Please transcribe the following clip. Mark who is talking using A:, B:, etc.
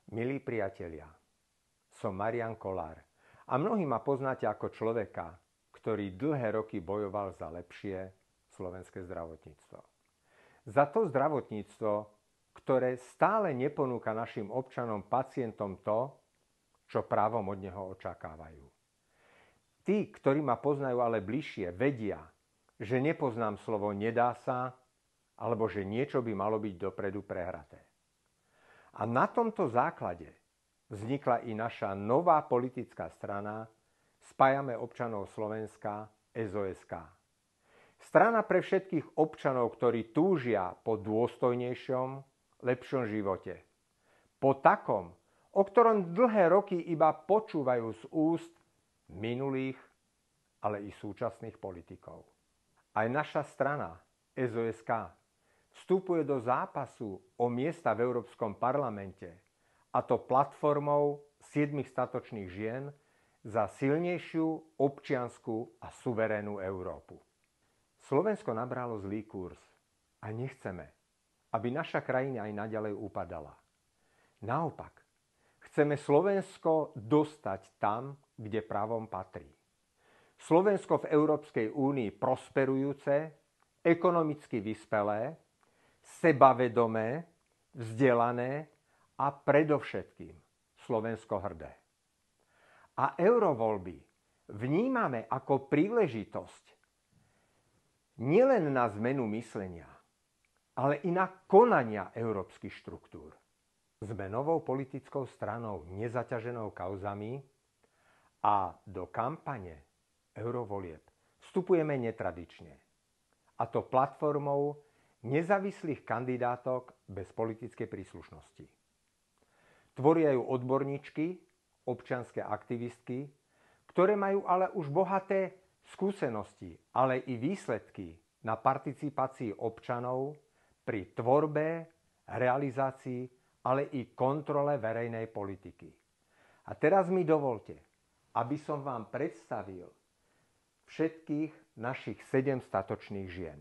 A: Milí priatelia, som Marian Kolár a mnohí ma poznáte ako človeka, ktorý dlhé roky bojoval za lepšie slovenské zdravotníctvo. Za to zdravotníctvo, ktoré stále neponúka našim občanom, pacientom to, čo právom od neho očakávajú. Tí, ktorí ma poznajú ale bližšie, vedia, že nepoznám slovo nedá sa, alebo že niečo by malo byť dopredu prehraté. A na tomto základe vznikla i naša nová politická strana Spájame občanov Slovenska SOSK. Strana pre všetkých občanov, ktorí túžia po dôstojnejšom, lepšom živote. Po takom, o ktorom dlhé roky iba počúvajú z úst minulých, ale i súčasných politikov. Aj naša strana SOSK vstupuje do zápasu o miesta v Európskom parlamente, a to platformou 7 statočných žien za silnejšiu, občiansku a suverénnu Európu. Slovensko nabralo zlý kurz a nechceme, aby naša krajina aj naďalej upadala. Naopak, chceme Slovensko dostať tam, kde právom patrí. Slovensko v Európskej únii prosperujúce, ekonomicky vyspelé, sebavedomé, vzdelané a predovšetkým Slovensko hrdé. A eurovoľby vnímame ako príležitosť nielen na zmenu myslenia, ale i na konania európskych štruktúr. Sme novou politickou stranou nezaťaženou kauzami a do kampane eurovolieb vstupujeme netradične. A to platformou nezávislých kandidátok bez politickej príslušnosti. Tvoria ju odborníčky, občianske aktivistky, ktoré majú ale už bohaté skúsenosti, ale i výsledky na participácii občanov pri tvorbe, realizácii, ale i kontrole verejnej politiky. A teraz mi dovolte, aby som vám predstavil všetkých našich 7 statočných žien.